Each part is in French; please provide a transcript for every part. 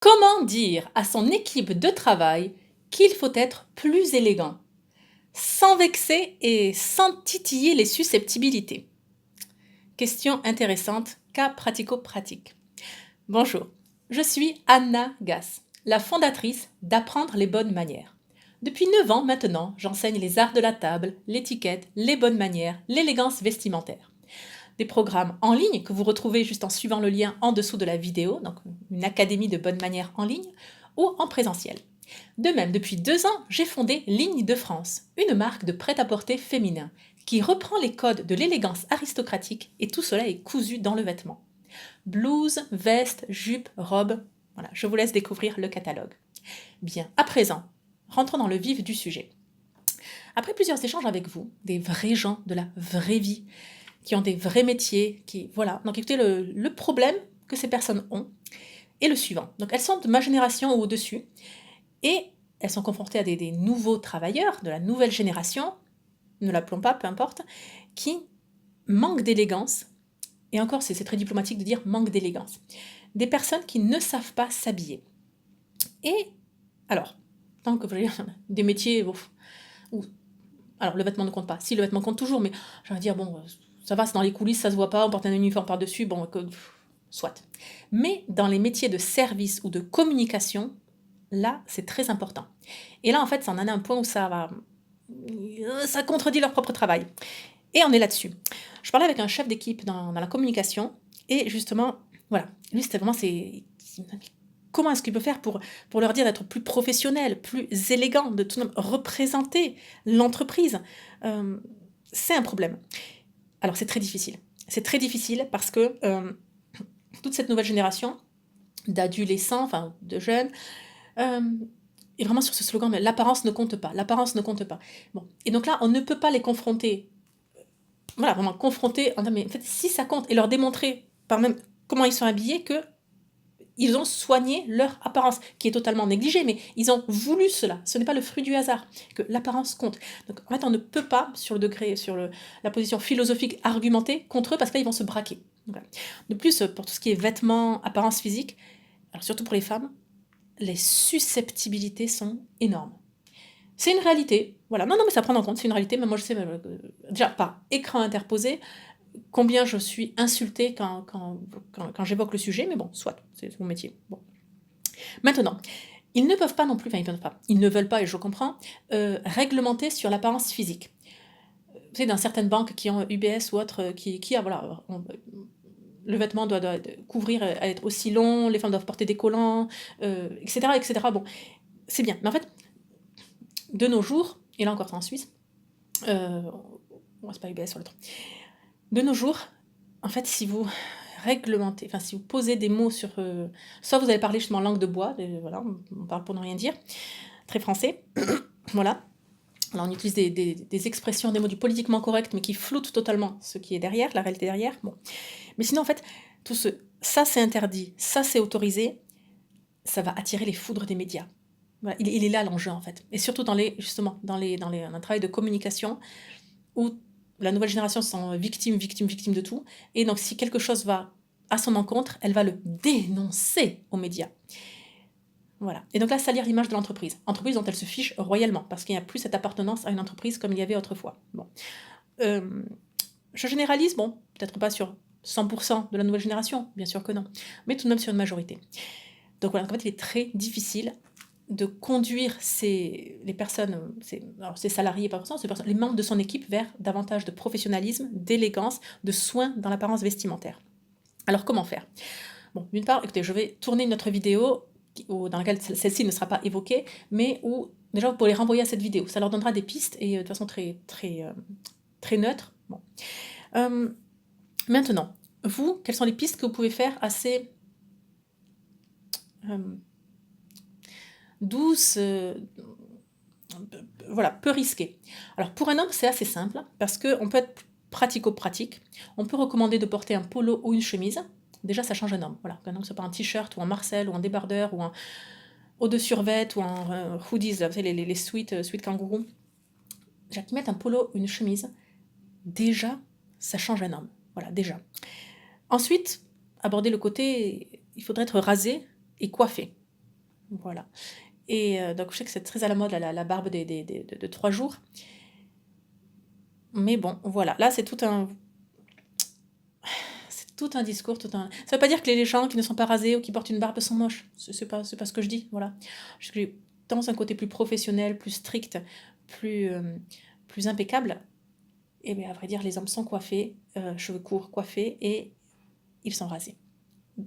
Comment dire à son équipe de travail qu'il faut être plus élégant, sans vexer et sans titiller les susceptibilités? Question intéressante, cas pratico-pratique. Bonjour, je suis Anna Gass, la fondatrice d'Apprendre les bonnes manières. Depuis 9 ans maintenant, j'enseigne les arts de la table, l'étiquette, les bonnes manières, l'élégance vestimentaire. Des programmes en ligne que vous retrouvez juste en suivant le lien en dessous de la vidéo, donc une académie de bonnes manières en ligne, ou en présentiel. De même, depuis 2 ans, j'ai fondé Ligne de France, une marque de prêt-à-porter féminin, qui reprend les codes de l'élégance aristocratique et tout cela est cousu dans le vêtement. Blouse, veste, jupe, robe, voilà, je vous laisse découvrir le catalogue. Bien, à présent, rentrons dans le vif du sujet. Après plusieurs échanges avec vous, des vrais gens de la vraie vie, qui ont des vrais métiers, voilà. Donc écoutez, le problème que ces personnes ont est le suivant. Donc elles sont de ma génération ou au-dessus, et elles sont confrontées à des nouveaux travailleurs de la nouvelle génération, ne l'appelons pas, peu importe, qui manquent d'élégance, et encore c'est très diplomatique de dire manque d'élégance. Des personnes qui ne savent pas s'habiller. Et alors, tant que vous voyez, des métiers où alors le vêtement ne compte pas. Si, le vêtement compte toujours, mais j'ai envie de dire, bon, ça va, c'est dans les coulisses, ça se voit pas, on porte un uniforme par-dessus, bon, soit. Mais dans les métiers de service ou de communication, là, c'est très important. Et là, en fait, ça en est un point où ça contredit leur propre travail. Et on est là-dessus. Je parlais avec un chef d'équipe dans la communication, et justement, voilà, lui, c'était vraiment, comment est-ce qu'il peut faire pour leur dire d'être plus professionnel, plus élégant, de tout de même représenter l'entreprise. C'est un problème. Alors c'est très difficile. C'est très difficile parce que toute cette nouvelle génération d'adolescents, enfin de jeunes, est vraiment sur ce slogan, mais l'apparence ne compte pas, l'apparence ne compte pas. Bon. Et donc là, on ne peut pas les confronter, voilà, vraiment confronter, mais en fait, si ça compte, et leur démontrer par même comment ils sont habillés que ils ont soigné leur apparence, qui est totalement négligée, mais ils ont voulu cela. Ce n'est pas le fruit du hasard, que l'apparence compte. Donc en fait, on ne peut pas, sur le degré, la position philosophique, argumenter contre eux, parce que là, ils vont se braquer. Voilà. De plus, pour tout ce qui est vêtements, apparence physique, alors surtout pour les femmes, les susceptibilités sont énormes. C'est une réalité, voilà. Non, mais ça prend en compte, c'est une réalité, mais moi je sais, déjà par écran interposé, combien je suis insultée quand j'évoque le sujet, mais bon, soit, c'est mon métier. Bon. Maintenant, ils ne peuvent pas non plus, enfin ils ne veulent pas, et je comprends, réglementer sur l'apparence physique. Vous savez, dans certaines banques qui ont UBS ou autres, qui a, voilà, le vêtement doit couvrir, être aussi long, les femmes doivent porter des collants, etc., etc. Bon, c'est bien. Mais en fait, de nos jours, et là encore c'est en Suisse, c'est pas UBS sur l'autre, de nos jours, en fait, si vous réglementez, enfin si vous posez des mots sur... soit vous allez parler justement langue de bois, voilà, on parle pour ne rien dire, très français, voilà. Alors on utilise des expressions, des mots du politiquement correct, mais qui floutent totalement ce qui est derrière, la réalité derrière. Bon. Mais sinon, en fait, ça c'est interdit, ça c'est autorisé, ça va attirer les foudres des médias. Voilà, il est là l'enjeu en fait. Et surtout dans un travail de communication où la nouvelle génération se sent victime de tout. Et donc si quelque chose va à son encontre, elle va le dénoncer aux médias. Voilà. Et donc là, salir l'image de l'entreprise. Entreprise dont elle se fiche royalement, parce qu'il n'y a plus cette appartenance à une entreprise comme il y avait autrefois. Bon. Je généralise, bon, peut-être pas sur 100% de la nouvelle génération, bien sûr que non, mais tout de même sur une majorité. Donc voilà, en fait, il est très difficile de conduire les personnes, ces salariés, pas forcément, les membres de son équipe vers davantage de professionnalisme, d'élégance, de soin dans l'apparence vestimentaire. Alors comment faire? Bon, d'une part, écoutez, je vais tourner une autre vidéo dans laquelle celle-ci ne sera pas évoquée, mais où déjà vous pourrez les renvoyer à cette vidéo. Ça leur donnera des pistes et de façon très, très, très neutre. Bon. Maintenant, vous, quelles sont les pistes que vous pouvez faire assez douces, voilà, peu risquées? Alors pour un homme, c'est assez simple, parce qu'on peut être pratico-pratique. On peut recommander de porter un polo ou une chemise. Déjà, ça change un homme. Voilà, qu'un homme soit pas un t-shirt ou un Marcel ou un débardeur ou un eau-de-survêt ou un hoodies, là, vous savez, les sweats kangourou. Déjà, qu'ils mettent un polo ou une chemise, déjà, ça change un homme. Voilà, déjà. Ensuite, aborder le côté, il faudrait être rasé et coiffé. Voilà. Et donc je sais que c'est très à la mode, la barbe de 3 jours. Mais bon, voilà. Là, c'est tout un discours, tout un... Ça veut pas dire que les gens qui ne sont pas rasés ou qui portent une barbe sont moches. C'est pas ce que je dis, voilà. J'ai tendance à un côté plus professionnel, plus strict, plus, plus impeccable. Et bien, à vrai dire, les hommes sont coiffés, cheveux courts, coiffés, et ils sont rasés.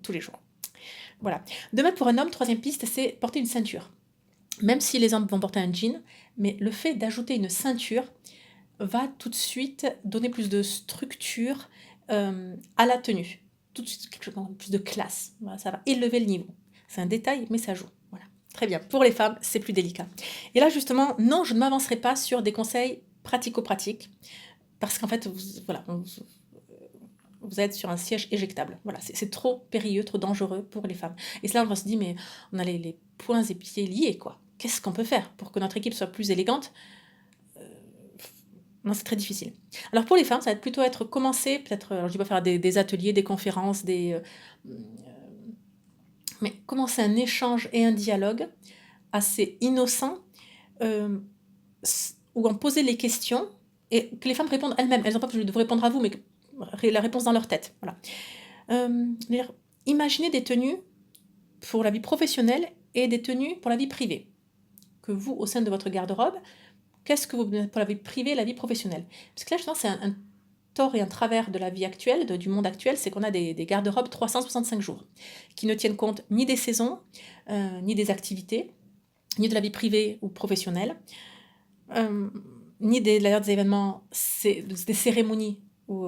Tous les jours. Voilà. De même pour un homme, troisième piste, c'est porter une ceinture. Même si les hommes vont porter un jean, mais le fait d'ajouter une ceinture va tout de suite donner plus de structure à la tenue. Tout de suite, quelque chose de plus de classe. Voilà, ça va élever le niveau. C'est un détail, mais ça joue. Voilà. Très bien. Pour les femmes, c'est plus délicat. Et là, justement, non, je ne m'avancerai pas sur des conseils pratico-pratiques, parce qu'en fait, voilà, vous êtes sur un siège éjectable. Voilà, c'est trop périlleux, trop dangereux pour les femmes. Et cela, on se dit, mais on a les poings et pieds liés, quoi. Qu'est-ce qu'on peut faire pour que notre équipe soit plus élégante? Non, c'est très difficile. Alors pour les femmes, ça va être plutôt être commencer, peut-être, alors je dis pas faire des ateliers, des conférences, mais commencer un échange et un dialogue assez innocent, où on posait les questions et que les femmes répondent elles-mêmes. Elles n'ont pas besoin de vous répondre à vous, mais la réponse dans leur tête. Voilà. Imaginez des tenues pour la vie professionnelle et des tenues pour la vie privée. Que vous, au sein de votre garde-robe, qu'est-ce que vous pour la vie privée et la vie professionnelle? Parce que là, justement, c'est un tort et un travers de la vie actuelle, du monde actuel, c'est qu'on a des garde-robes 365 jours, qui ne tiennent compte ni des saisons, ni des activités, ni de la vie privée ou professionnelle, ni d'ailleurs des événements, des cérémonies, ou,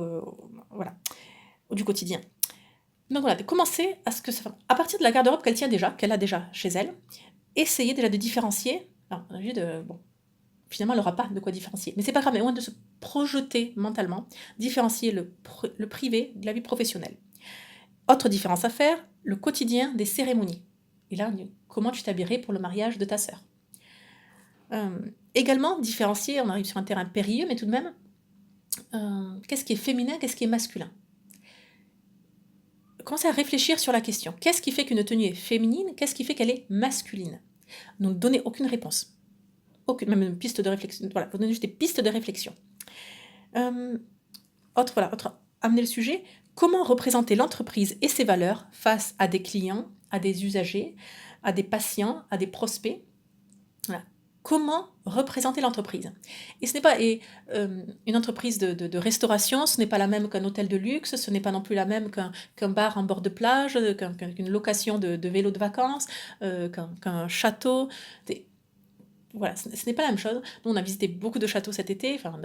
voilà, ou du quotidien. Donc voilà, de commencer à ce que ça... À partir de la garde-robe qu'elle tient déjà, qu'elle a déjà chez elle, essayez déjà de différencier. Alors, bon, finalement, elle n'aura pas de quoi différencier. Mais c'est pas grave, mais au moins de se projeter mentalement, différencier le privé de la vie professionnelle. Autre différence à faire, le quotidien des cérémonies. Et là, comment tu t'habillerais pour le mariage de ta sœur? Également, différencier, on arrive sur un terrain périlleux, mais tout de même, qu'est-ce qui est féminin, qu'est-ce qui est masculin? Commencez à réfléchir sur la question. Qu'est-ce qui fait qu'une tenue est féminine? Qu'est-ce qui fait qu'elle est masculine? Ne donnez aucune réponse. Aucune, même une piste de réflexion. Voilà, vous donnez juste des pistes de réflexion. Amener le sujet. Comment représenter l'entreprise et ses valeurs face à des clients, à des usagers, à des patients, à des prospects? Voilà. Comment représenter l'entreprise? Et ce n'est pas une entreprise de restauration, ce n'est pas la même qu'un hôtel de luxe, ce n'est pas non plus la même qu'un bar en bord de plage, qu'une location de vélo de vacances, qu'un château. Voilà, ce n'est pas la même chose. Nous, on a visité beaucoup de châteaux cet été, enfin,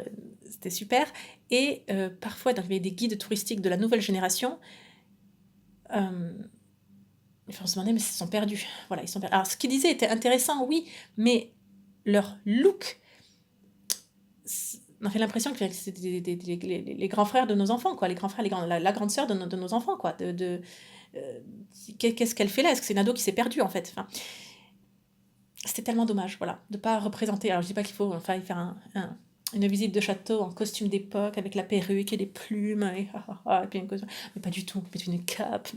c'était super. Et parfois, il y avait des guides touristiques de la nouvelle génération. On se demandait, mais ils sont perdus. Voilà, ils sont perdus. Alors, ce qu'ils disaient était intéressant, oui, mais leur look, on a fait l'impression que c'était les grands frères de nos enfants, quoi. Les grands frères, la grande sœur de nos enfants, quoi. Qu'est-ce qu'elle fait là? Est-ce que c'est une ado qui s'est perdue, en fait? Enfin, c'était tellement dommage, voilà, de ne pas représenter. Alors, je dis pas qu'il faut faire une visite de château en costume d'époque, avec la perruque et les plumes, et puis mais pas du tout, mais une cape.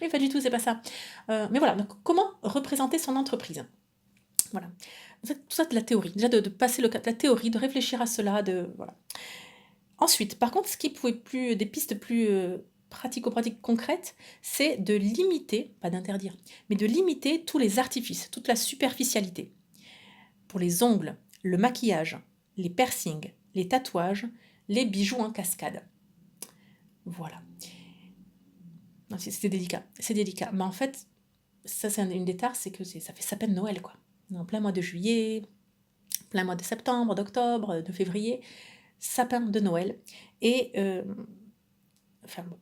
Mais pas du tout, c'est pas ça. Mais voilà, donc comment représenter son entreprise? Voilà. Tout ça, de la théorie. Déjà, de passer de la théorie, de réfléchir à cela, voilà. Ensuite, par contre, ce qui pouvait des pistes plus pratico-pratiques concrètes, c'est de limiter, pas d'interdire, mais de limiter tous les artifices, toute la superficialité. Pour les ongles, le maquillage, les piercings, les tatouages, les bijoux en cascade. Voilà. C'est délicat. C'est délicat. Mais en fait, ça, c'est une des tares, c'est que ça fait sapin de Noël, quoi. On est en plein mois de juillet, plein mois de septembre, d'octobre, de février, sapin de Noël. Et, enfin bon.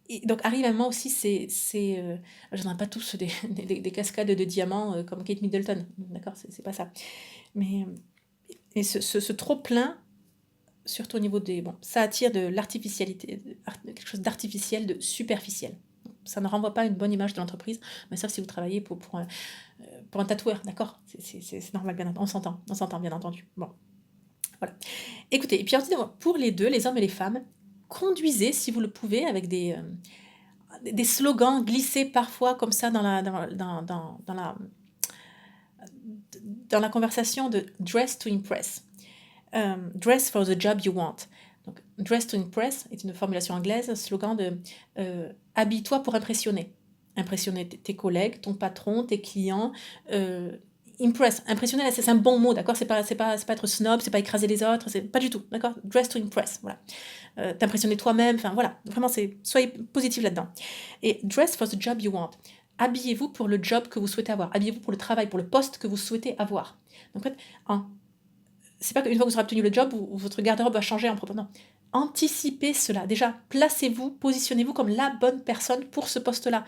Et donc arrive un moment aussi, j'en ai pas tous des cascades de diamants comme Kate Middleton, d'accord, c'est pas ça. Mais ce trop plein, surtout au niveau ça attire de l'artificialité, quelque chose d'artificiel, de superficiel. Ça ne renvoie pas une bonne image de l'entreprise, mais sauf si vous travaillez pour un tatoueur, d'accord, c'est normal, bien entendu, on s'entend bien entendu. Bon, voilà. Écoutez, et puis ensuite, pour les deux, les hommes et les femmes, conduisez si vous le pouvez avec des slogans glissés parfois comme ça dans la conversation de dress to impress. Dress for the job you want. Donc, dress to impress est une formulation anglaise, un slogan de habille-toi pour impressionner. Impressionner tes collègues, ton patron, tes clients. Impress, impressionner, c'est un bon mot, d'accord? C'est pas être snob, c'est pas écraser les autres, c'est pas du tout, d'accord? Dress to impress, voilà. T'impressionner toi-même, enfin voilà, vraiment, soyez positif là-dedans. Et dress for the job you want. Habillez-vous pour le job que vous souhaitez avoir. Habillez-vous pour le travail, pour le poste que vous souhaitez avoir. Donc, en fait, c'est pas qu'une fois que vous aurez obtenu le job, où votre garde-robe va changer en propos. Non. Anticipez cela. Déjà, placez-vous, positionnez-vous comme la bonne personne pour ce poste-là.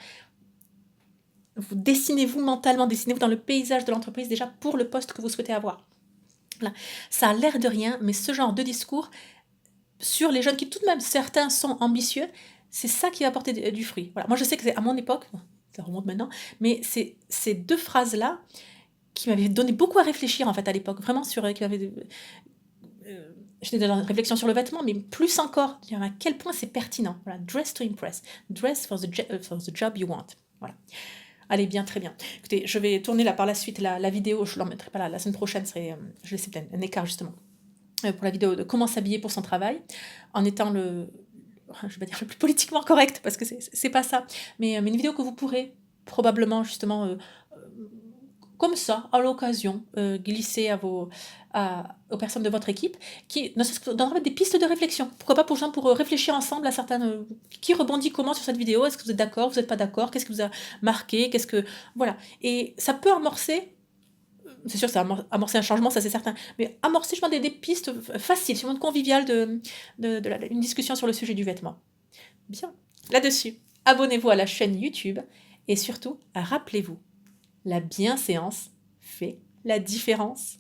Vous dessinez-vous mentalement, dessinez-vous dans le paysage de l'entreprise déjà pour le poste que vous souhaitez avoir. Voilà. Ça a l'air de rien, mais ce genre de discours sur les jeunes qui tout de même, certains sont ambitieux, c'est ça qui va porter du fruit. Voilà. Moi, je sais que c'est à mon époque, ça remonte maintenant, mais c'est ces deux phrases-là qui m'avaient donné beaucoup à réfléchir en fait à l'époque, vraiment j'étais dans la réflexion sur le vêtement, mais plus encore, à quel point c'est pertinent. Voilà, dress to impress, dress for the job you want. Voilà. Allez, bien, très bien. Écoutez, je vais tourner là par la suite la vidéo, je ne l'en mettrai pas là, la semaine prochaine, je laisse peut-être un écart justement, pour la vidéo de comment s'habiller pour son travail, en étant je vais pas dire le plus politiquement correct, parce que c'est pas ça, mais une vidéo que vous pourrez probablement justement comme ça, à l'occasion, glisser aux personnes de votre équipe, qui ne serait-ce que donnera des pistes de réflexion. Pourquoi pas pour réfléchir ensemble à certaines... qui rebondit comment sur cette vidéo? Est-ce que vous êtes d'accord? Vous n'êtes pas d'accord? Qu'est-ce qui vous a marqué? Voilà. Et ça peut amorcer, c'est sûr que ça va amorcer un changement, ça c'est certain, mais amorcer, je pense, des pistes faciles, sur le mode convivial une discussion sur le sujet du vêtement. Bien. Là-dessus, abonnez-vous à la chaîne YouTube et surtout, rappelez-vous, la bienséance fait la différence.